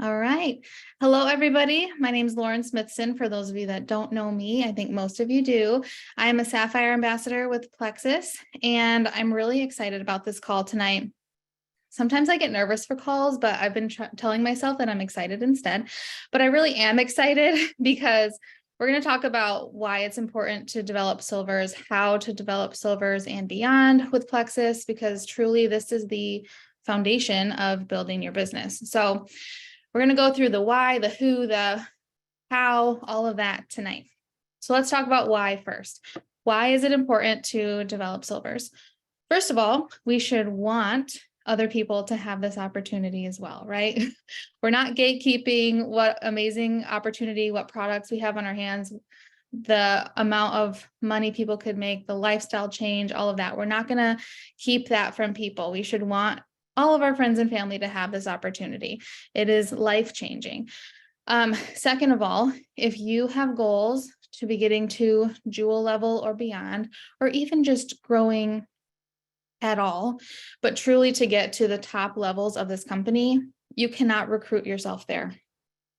All right. Hello, everybody. My name is Lauren Smithson. For those of you that don't know me, I think most of you do. I am a Sapphire Ambassador with Plexus, and I'm really excited about this call tonight. Sometimes I get nervous for calls, but I've been telling myself that I'm excited instead. But I really am excited because we're going to talk about why it's important to develop silvers, how to develop silvers and beyond with Plexus, because truly this is the foundation of building your business. So we're going to go through the why, the who, the how, all of that tonight. So let's talk about why first. Why is it important to develop silvers? First of all, we should want other people to have this opportunity as well, right? We're not gatekeeping what amazing opportunity, what products we have on our hands, the amount of money people could make, the lifestyle change, all of that. We're not going to keep that from people. We should want all of our friends and family to have this opportunity. It is life-changing. Second of all, if you have goals to be getting to jewel level or beyond, or even just growing at all, but truly to get to the top levels of this company, you cannot recruit yourself there.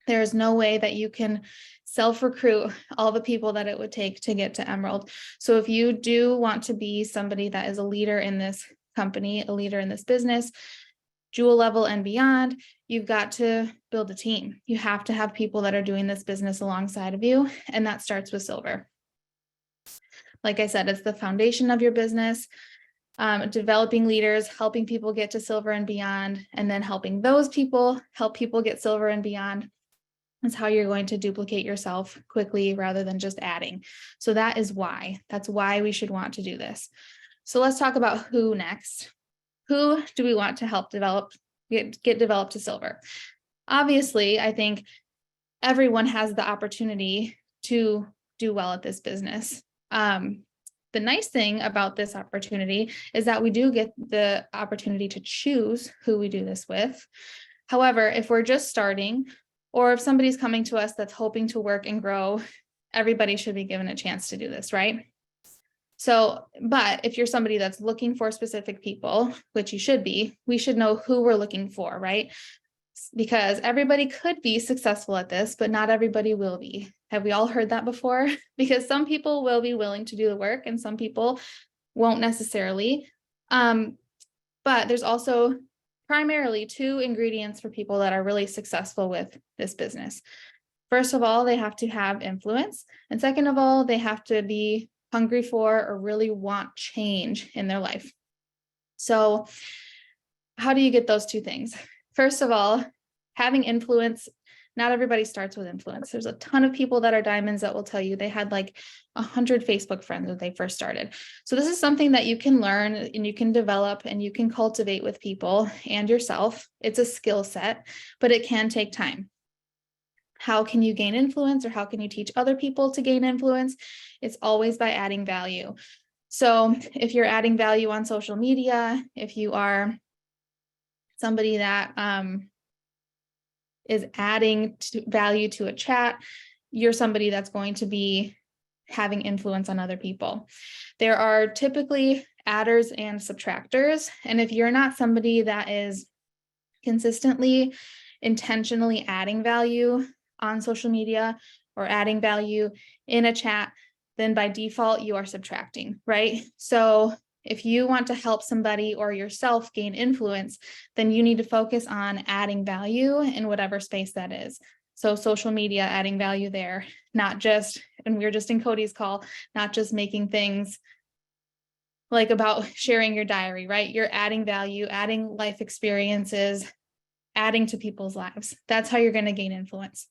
There is no way that you can self-recruit all the people that it would take to get to Emerald. So if you do want to be somebody that is a leader in this company, a leader in this business, jewel level and beyond, you've got to build a team. You have to have people that are doing this business alongside of you, and that starts with silver. Like I said, it's the foundation of your business. Developing leaders, helping people get to silver and beyond, and then helping those people help people get silver and beyond. That's how you're going to duplicate yourself quickly rather than just adding. So that is why. That's why we should want to do this. So let's talk about who next. Who do we want to help get developed to silver? Obviously, I think everyone has the opportunity to do well at this business. The nice thing about this opportunity is that we do get the opportunity to choose who we do this with. However, if we're just starting, or if somebody's coming to us that's hoping to work and grow, everybody should be given a chance to do this, right? So, but if you're somebody that's looking for specific people, which you should be, we should know who we're looking for, right? Because everybody could be successful at this, but not everybody will be. Have we all heard that before? Because some people will be willing to do the work and some people won't necessarily. But there's also primarily two ingredients for people that are really successful with this business. First of all, they have to have influence. And second of all, they have to be hungry for or really want change in their life. So how do you get those two things? First of all, having influence. Not everybody starts with influence. There's a ton of people that are diamonds that will tell you they had like 100 Facebook friends when they first started. So this is something that you can learn and you can develop and you can cultivate with people and yourself. It's a skill set, but it can take time. How can you gain influence, or how can you teach other people to gain influence? It's always by adding value. So if you're adding value on social media, if you are somebody that is adding value to a chat, you're somebody that's going to be having influence on other people. There are typically adders and subtractors. And if you're not somebody that is consistently, intentionally adding value on social media or adding value in a chat, then by default, you are subtracting, right? So if you want to help somebody or yourself gain influence, then you need to focus on adding value in whatever space that is. So social media, adding value there, not just, and we were just in Cody's call, not just making things like about sharing your diary, right? You're adding value, adding life experiences, adding to people's lives. That's how you're going to gain influence.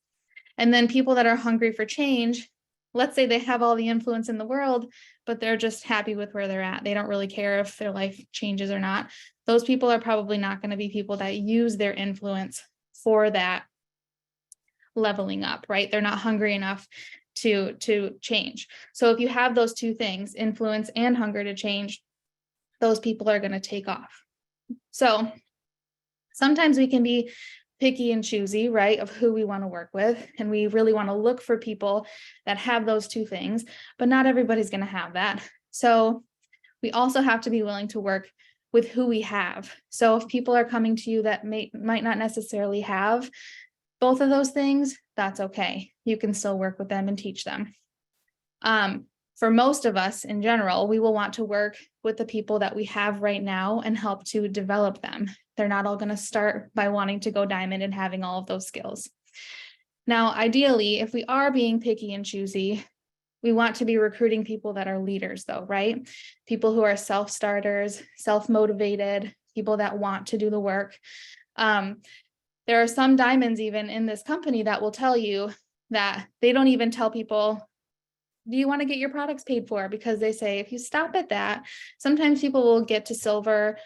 And then people that are hungry for change, let's say they have all the influence in the world, but they're just happy with where they're at. They don't really care if their life changes or not. Those people are probably not going to be people that use their influence for that leveling up, right? They're not hungry enough to change. So if you have those two things, influence and hunger to change, those people are going to take off. So sometimes we can be picky and choosy, right, of who we want to work with. And we really want to look for people that have those two things, but not everybody's going to have that. So we also have to be willing to work with who we have. So if people are coming to you that might not necessarily have both of those things, that's okay. You can still work with them and teach them. For most of us in general, we will want to work with the people that we have right now and help to develop them. They're not all going to start by wanting to go diamond and having all of those skills. Now, ideally, if we are being picky and choosy, we want to be recruiting people that are leaders though, right? People who are self-starters, self-motivated, people that want to do the work. There are some diamonds even in this company that will tell you that they don't even tell people, do you want to get your products paid for? Because they say, if you stop at that, sometimes people will get to silver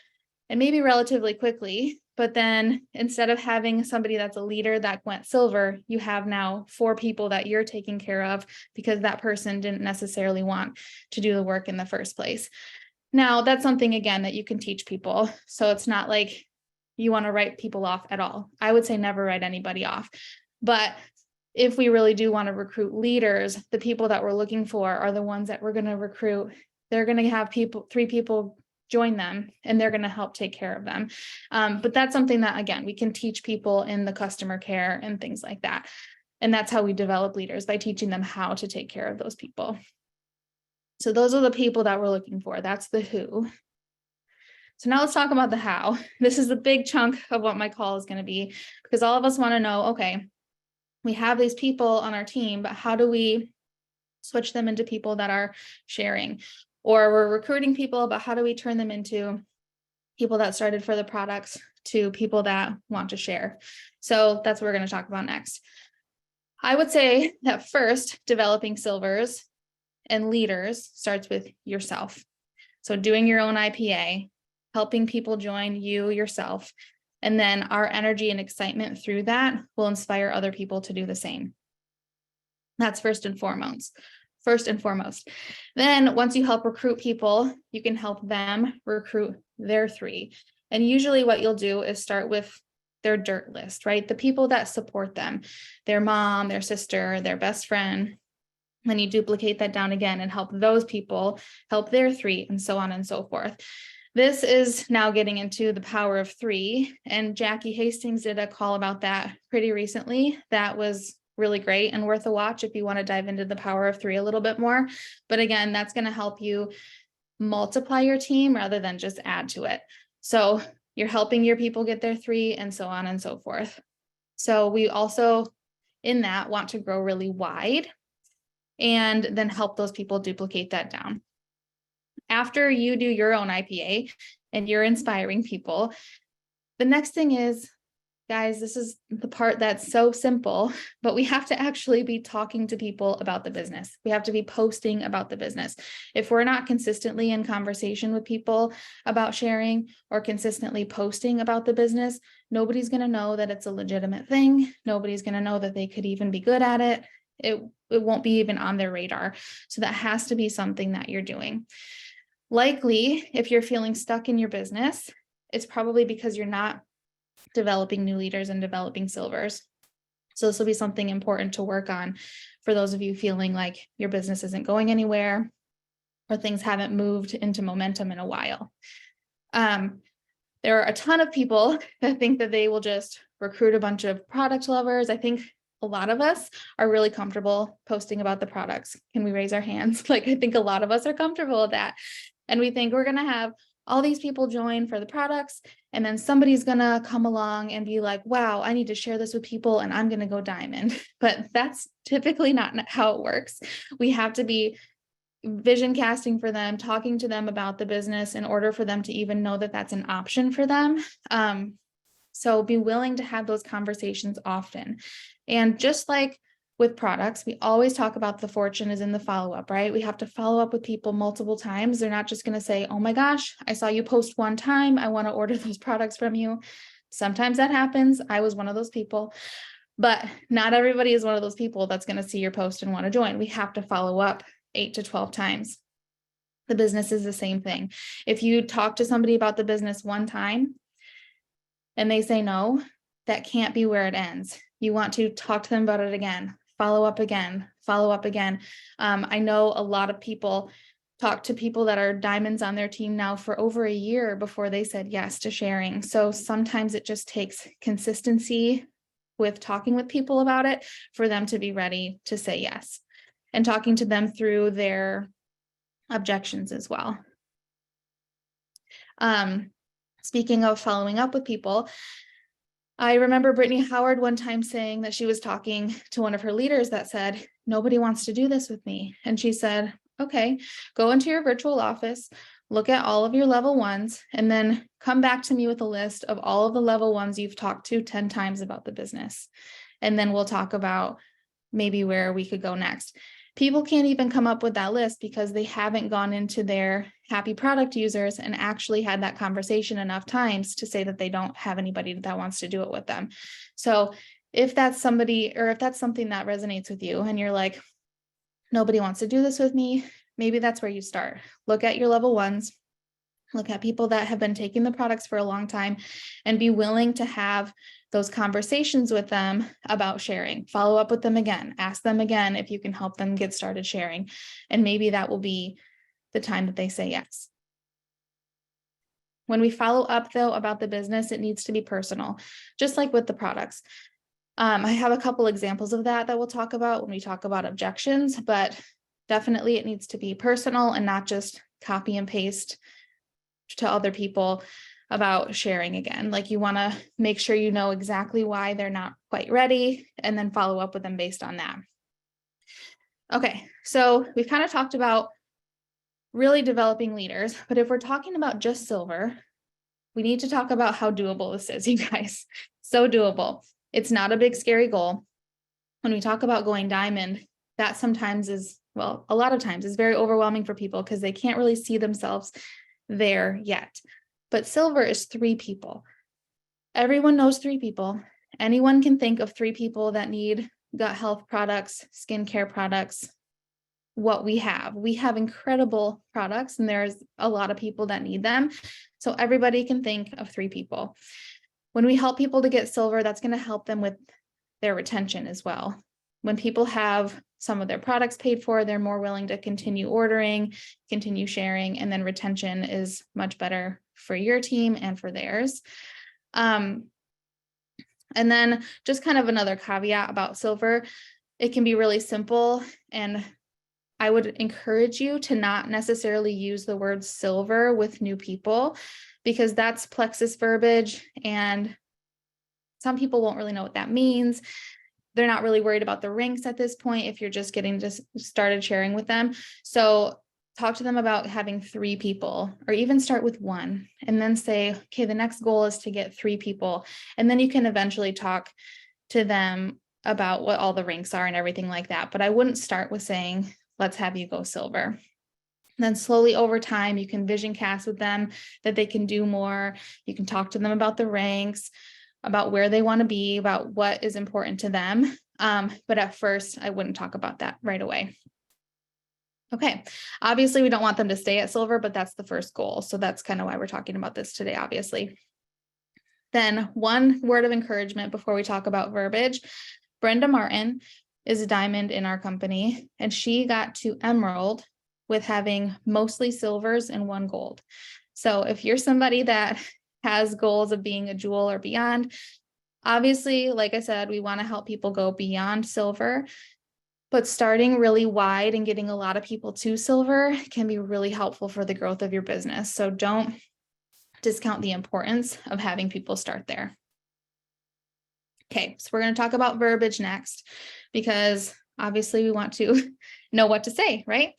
and maybe relatively quickly, but then instead of having somebody that's a leader that went silver, you have now 4 people that you're taking care of because that person didn't necessarily want to do the work in the first place. Now, that's something, again, that you can teach people. So it's not like you want to write people off at all. I would say never write anybody off. But if we really do want to recruit leaders, the people that we're looking for are the ones that we're going to recruit. They're going to have 3 people join them and they're going to help take care of them. But that's something that, again, we can teach people in the customer care and things like that. And that's how we develop leaders, by teaching them how to take care of those people. So those are the people that we're looking for. That's the who. So now let's talk about the how. This is the big chunk of what my call is going to be, because all of us want to know, okay, we have these people on our team, but how do we switch them into people that are sharing? Or we're recruiting people, but how do we turn them into people that started for the products to people that want to share? So that's what we're going to talk about next. I would say that first, developing silvers and leaders starts with yourself. So doing your own IPA, helping people join you yourself, and then our energy and excitement through that will inspire other people to do the same. That's first and foremost. Then once you help recruit people, you can help them recruit their 3. And usually what you'll do is start with their dirt list, right? The people that support them, their mom, their sister, their best friend. Then you duplicate that down again and help those people help their 3, and so on and so forth. This is now getting into the power of 3. And Jackie Hastings did a call about that pretty recently. That was really great and worth a watch if you want to dive into the power of 3 a little bit more. But again, that's going to help you multiply your team rather than just add to it. So you're helping your people get their 3, and so on and so forth. So we also, in that, want to grow really wide and then help those people duplicate that down. After you do your own IPA and you're inspiring people, the next thing is, guys, this is the part that's so simple, but we have to actually be talking to people about the business. We have to be posting about the business. If we're not consistently in conversation with people about sharing or consistently posting about the business, nobody's going to know that it's a legitimate thing. Nobody's going to know that they could even be good at it. It won't be even on their radar. So that has to be something that you're doing. Likely, if you're feeling stuck in your business, it's probably because you're not developing new leaders and developing silvers. So this will be something important to work on for those of you feeling like your business isn't going anywhere or things haven't moved into momentum in a while. There are a ton of people that think that they will just recruit a bunch of product lovers. I think a lot of us are really comfortable posting about the products. Can we raise our hands? Like, I think a lot of us are comfortable with that. And we think we're going to have all these people join for the products, and then somebody's going to come along and be like, wow, I need to share this with people and I'm going to go diamond. But that's typically not how it works. We have to be vision casting for them, talking to them about the business in order for them to even know that that's an option for them. So be willing to have those conversations often. And just like with products, we always talk about the fortune is in the follow-up, right? We have to follow up with people multiple times. They're not just going to say, oh my gosh, I saw you post one time, I want to order those products from you. Sometimes that happens. I was one of those people, but not everybody is one of those people that's going to see your post and want to join. We have to follow up 8 to 12 times. The business is the same thing. If you talk to somebody about the business one time and they say no, that can't be where it ends. You want to talk to them about it again, follow up again, follow up again. I know a lot of people talk to people that are diamonds on their team now for over a year before they said yes to sharing. So sometimes it just takes consistency with talking with people about it for them to be ready to say yes, and talking to them through their objections as well. Speaking of following up with people, I remember Brittany Howard one time saying that she was talking to one of her leaders that said, nobody wants to do this with me. And she said, okay, go into your virtual office, look at all of your level ones, and then come back to me with a list of all of the level ones you've talked to 10 times about the business. And then we'll talk about maybe where we could go next. People can't even come up with that list because they haven't gone into their happy product users and actually had that conversation enough times to say that they don't have anybody that wants to do it with them. So if that's somebody, or if that's something that resonates with you and you're like, nobody wants to do this with me, maybe that's where you start. Look at your level ones, look at people that have been taking the products for a long time, and be willing to have those conversations with them about sharing. Follow up with them again, ask them again if you can help them get started sharing. And maybe that will be the time that they say yes. When we follow up though about the business, it needs to be personal, just like with the products. I have a couple examples of that we'll talk about when we talk about objections, but definitely it needs to be personal and not just copy and paste to other people about sharing again. Like, you want to make sure you know exactly why they're not quite ready and then follow up with them based on that. Okay, so we've kind of talked about really developing leaders, but if we're talking about just silver, we need to talk about how doable this is, you guys. So doable. It's not a big, scary goal. When we talk about going diamond, that sometimes is, well, a lot of times is very overwhelming for people because they can't really see themselves there yet. But silver is 3 people. Everyone knows 3 people. Anyone can think of 3 people that need gut health products, skincare products. What we have incredible products, and there's a lot of people that need them. So everybody can think of 3 people. When we help people to get silver, that's going to help them with their retention as well. When people have some of their products paid for, they're more willing to continue ordering, continue sharing, and then retention is much better for your team and for theirs. And then just kind of another caveat about silver, it can be really simple, and I would encourage you to not necessarily use the word silver with new people, because that's Plexus verbiage and some people won't really know what that means. They're not really worried about the ranks at this point if you're just getting just started sharing with them. So talk to them about having 3 people, or even start with 1 and then say, okay, the next goal is to get 3 people. And then you can eventually talk to them about what all the ranks are and everything like that. But I wouldn't start with saying, let's have you go silver. Then slowly over time, you can vision cast with them that they can do more. You can talk to them about the ranks, about where they want to be, about what is important to them. But at first, I wouldn't talk about that right away. Okay, obviously we don't want them to stay at silver, but that's the first goal. So that's kind of why we're talking about this today, obviously. Then one word of encouragement before we talk about verbiage. Brenda Martin is a diamond in our company, and she got to emerald with having mostly silvers and 1 gold. So if you're somebody that has goals of being a jewel or beyond, obviously, like I said, we want to help people go beyond silver, but starting really wide and getting a lot of people to silver can be really helpful for the growth of your business. So don't discount the importance of having people start there. Okay, so we're going to talk about verbiage next, because obviously we want to know what to say, right?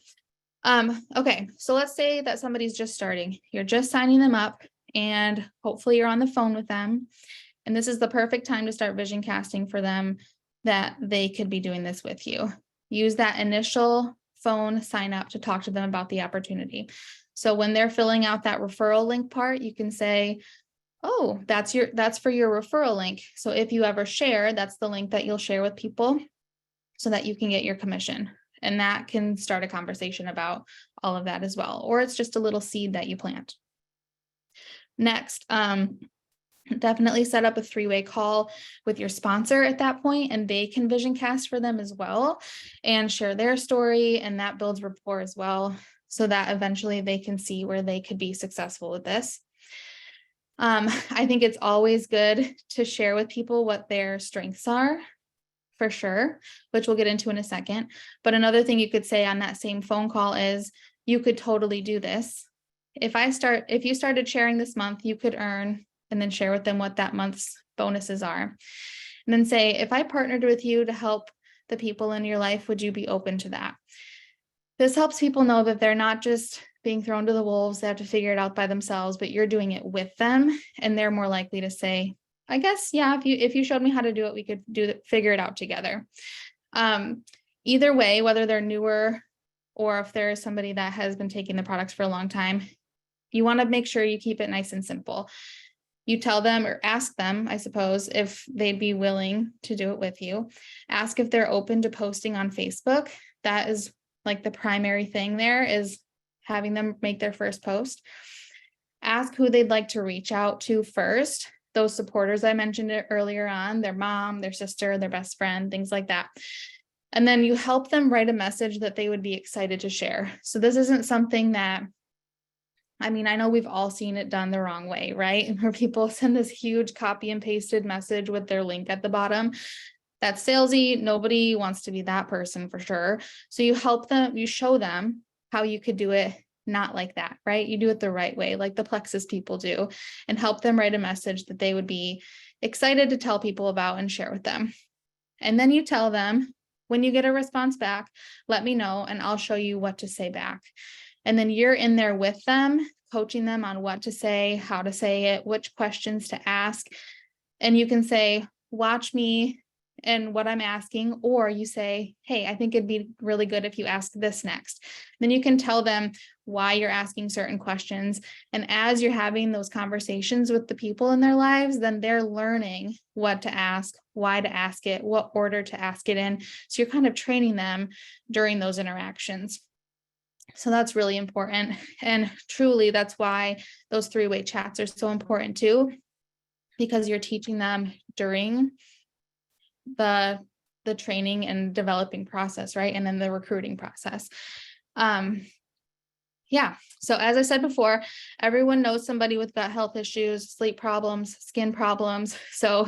Okay, so let's say that somebody's just starting. You're just signing them up, and hopefully you're on the phone with them. And this is the perfect time to start vision casting for them that they could be doing this with you. Use that initial phone sign up to talk to them about the opportunity. So when they're filling out that referral link part, you can say, oh, that's for your referral link. So if you ever share, that's the link that you'll share with people so that you can get your commission. And that can start a conversation about all of that as well. Or it's just a little seed that you plant. Next, definitely set up a 3-way call with your sponsor at that point, and they can vision cast for them as well and share their story. And that builds rapport as well, so that eventually they can see where they could be successful with this. I think it's always good to share with people what their strengths are, for sure, which we'll get into in a second. But another thing you could say on that same phone call is, you could totally do this. If you started sharing this month, you could earn, and then share with them what that month's bonuses are. And then say, if I partnered with you to help the people in your life, would you be open to that? This helps people know that they're not just being thrown to the wolves, they have to figure it out by themselves, but you're doing it with them. And they're more likely to say, I guess, yeah, if you showed me how to do it, we could figure it out together. Either way, whether they're newer or if there's somebody that has been taking the products for a long time, you want to make sure you keep it nice and simple. You tell them, or ask them, I suppose, if they'd be willing to do it with you. Ask if they're open to posting on Facebook. That is like the primary thing there, is having them make their first post. Ask who they'd like to reach out to first. Those supporters I mentioned it earlier on, their mom, their sister, their best friend, things like that. And then you help them write a message that they would be excited to share. So this isn't something that, I mean, I know we've all seen it done the wrong way, right? Where people send this huge copy and pasted message with their link at the bottom. That's salesy. Nobody wants to be that person, for sure. So you help them, you show them how you could do it not like that, right? You do it the right way, like the Plexus people do, and help them write a message that they would be excited to tell people about and share with them. And then you tell them, when you get a response back, let me know and I'll show you what to say back. And then you're in there with them, coaching them on what to say, how to say it, which questions to ask. And you can say, watch me and what I'm asking, or you say, hey, I think it'd be really good if you ask this next. Then you can tell them why you're asking certain questions. And as you're having those conversations with the people in their lives, then they're learning what to ask, why to ask it, what order to ask it in. So you're kind of training them during those interactions. So that's really important. And truly, that's why those three-way chats are so important too, because you're teaching them during the training and developing process, right? And then the recruiting process. Yeah. So as I said before, everyone knows somebody with gut health issues, sleep problems, skin problems. So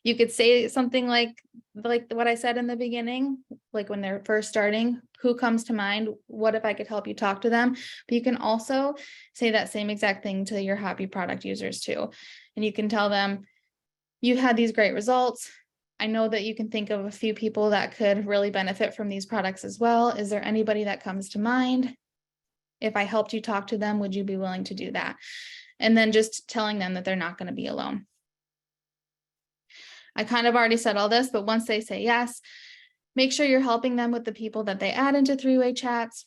you could say something like what I said in the beginning, like when they're first starting, who comes to mind? What if I could help you talk to them? But you can also say that same exact thing to your hobby product users too. And you can tell them, you've had these great results. I know that you can think of a few people that could really benefit from these products as well. Is there anybody that comes to mind? If I helped you talk to them, would you be willing to do that? And then just telling them that they're not going to be alone. I kind of already said all this, but once they say yes, make sure you're helping them with the people that they add into three-way chats.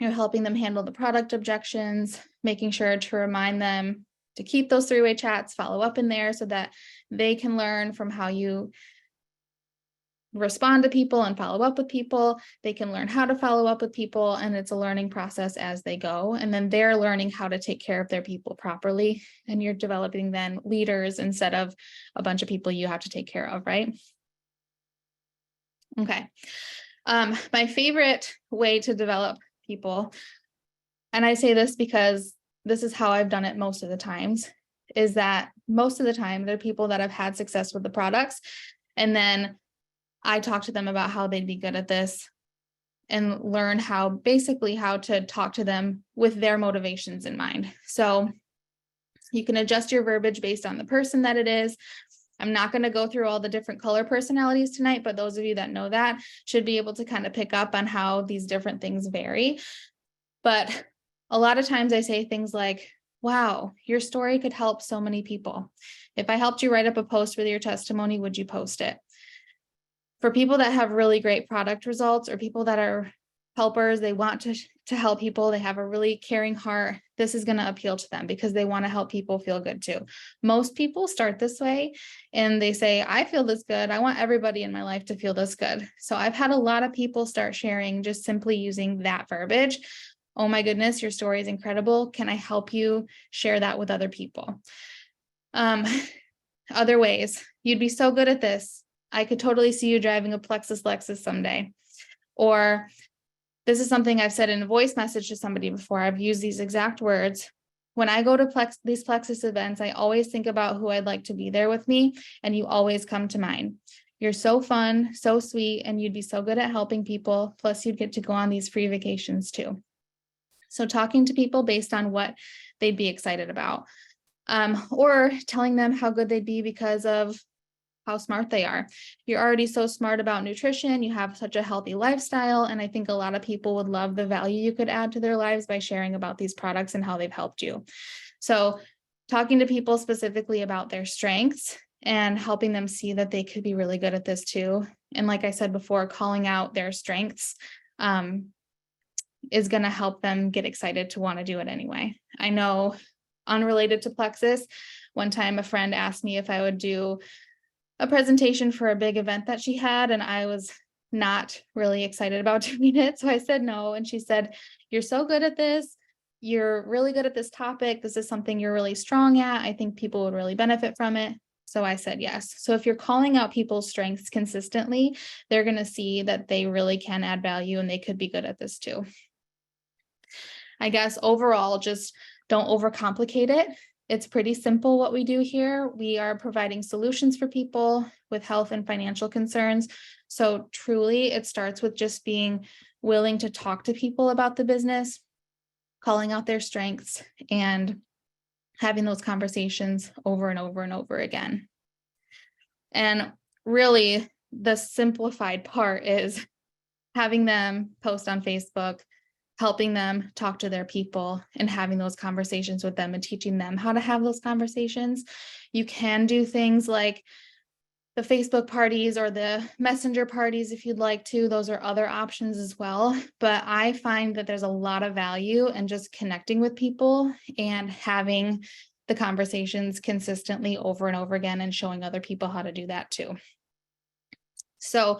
You're helping them handle the product objections, making sure to remind them to keep those three-way chats, follow up in there so that they can learn from how you respond to people and follow up with people. They can learn how to follow up with people, and it's a learning process as they go. And then they're learning how to take care of their people properly. And you're developing then leaders instead of a bunch of people you have to take care of, right? Okay. My favorite way to develop people, and I say this because this is how I've done it most of the times, is that most of the time they're people that have had success with the products. And then I talk to them about how they'd be good at this and learn basically how to talk to them with their motivations in mind. So you can adjust your verbiage based on the person that it is. I'm not going to go through all the different color personalities tonight, but those of you that know that should be able to kind of pick up on how these different things vary. But a lot of times I say things like, wow, your story could help so many people. If I helped you write up a post with your testimony, would you post it? For people that have really great product results, or people that are helpers, they want to help people, they have a really caring heart, this is going to appeal to them because they want to help people feel good too. Most people start this way and they say, I feel this good. I want everybody in my life to feel this good. So I've had a lot of people start sharing just simply using that verbiage. Oh my goodness, your story is incredible. Can I help you share that with other people? Other ways, you'd be so good at this. I could totally see you driving a Plexus Lexus someday. Or this is something I've said in a voice message to somebody before. I've used these exact words. when I go to these Plexus events, I always think about who I'd like to be there with me, and you always come to mind. You're so fun, so sweet, and you'd be so good at helping people. Plus, you'd get to go on these free vacations too. So talking to people based on what they'd be excited about, or telling them how good they'd be because of how smart they are. You're already so smart about nutrition. You have such a healthy lifestyle. And I think a lot of people would love the value you could add to their lives by sharing about these products and how they've helped you. So talking to people specifically about their strengths and helping them see that they could be really good at this too. And like I said before, calling out their strengths is going to help them get excited to want to do it anyway. I know, unrelated to Plexus, one time a friend asked me if I would do a presentation for a big event that she had, and I was not really excited about doing it. So I said no. And she said, "You're so good at this. You're really good at this topic. This is something you're really strong at. I think people would really benefit from it." So I said yes. So if you're calling out people's strengths consistently, they're going to see that they really can add value and they could be good at this too. I guess overall, just don't overcomplicate it. It's pretty simple what we do here. We are providing solutions for people with health and financial concerns. So truly, it starts with just being willing to talk to people about the business, calling out their strengths, and having those conversations over and over and over again. And really, the simplified part is having them post on Facebook, helping them talk to their people, and having those conversations with them and teaching them how to have those conversations. You can do things like the Facebook parties or the messenger parties if you'd like to. Those are other options as well. But I find that there's a lot of value in just connecting with people and having the conversations consistently over and over again and showing other people how to do that too. So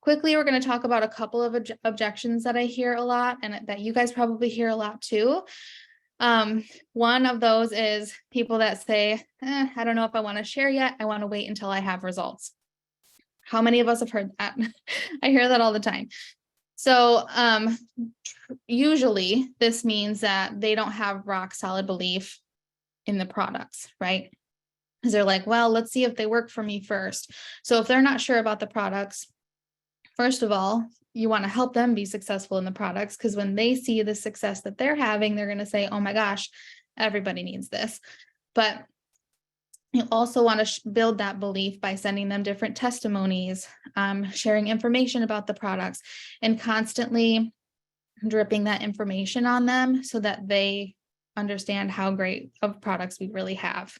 quickly, we're going to talk about a couple of objections that I hear a lot and that you guys probably hear a lot too. One of those is people that say, I don't know if I want to share yet. I want to wait until I have results. How many of us have heard that? I hear that all the time. So usually this means that they don't have rock solid belief in the products, right? Because they're like, well, let's see if they work for me first. So if they're not sure about the products, first of all, you want to help them be successful in the products, because when they see the success that they're having, they're going to say, oh my gosh, everybody needs this. But you also want to build that belief by sending them different testimonies, sharing information about the products, and constantly dripping that information on them so that they understand how great of products we really have.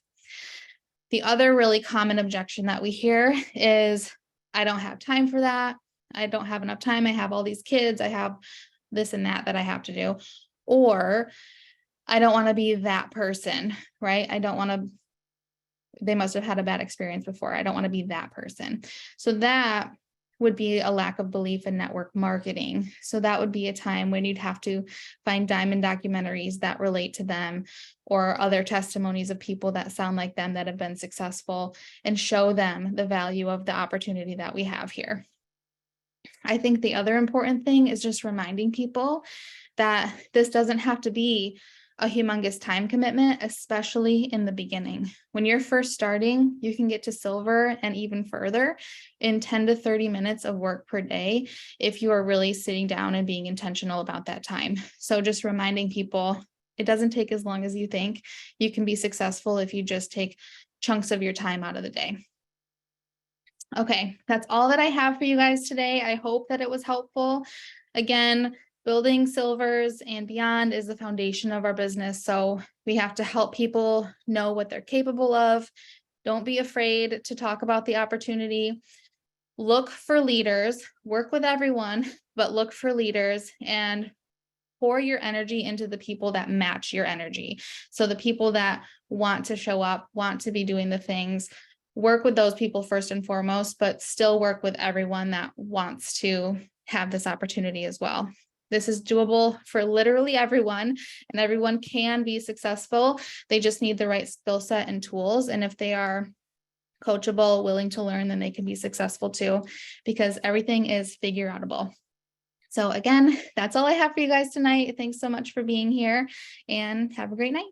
The other really common objection that we hear is, I don't have time for that. I don't have enough time. I have all these kids. I have this and that I have to do. Or I don't want to be that person, right? I don't want to, they must have had a bad experience before. I don't want to be that person. So that would be a lack of belief in network marketing. So that would be a time when you'd have to find diamond documentaries that relate to them or other testimonies of people that sound like them that have been successful and show them the value of the opportunity that we have here. I think the other important thing is just reminding people that this doesn't have to be a humongous time commitment, especially in the beginning. When you're first starting, you can get to silver and even further in 10 to 30 minutes of work per day if you are really sitting down and being intentional about that time. So just reminding people, it doesn't take as long as you think. You can be successful if you just take chunks of your time out of the day. Okay, that's all that I have for you guys today. I hope that it was helpful. Again, building silvers and beyond is the foundation of our business. So we have to help people know what they're capable of. Don't be afraid to talk about the opportunity. Look for leaders, work with everyone, but look for leaders and pour your energy into the people that match your energy. So the people that want to show up, want to be doing the things, work with those people first and foremost, but still work with everyone that wants to have this opportunity as well. This is doable for literally everyone, and everyone can be successful. They just need the right skill set and tools. And if they are coachable, willing to learn, then they can be successful too, because everything is figure outable. So again, that's all I have for you guys tonight. Thanks so much for being here and have a great night.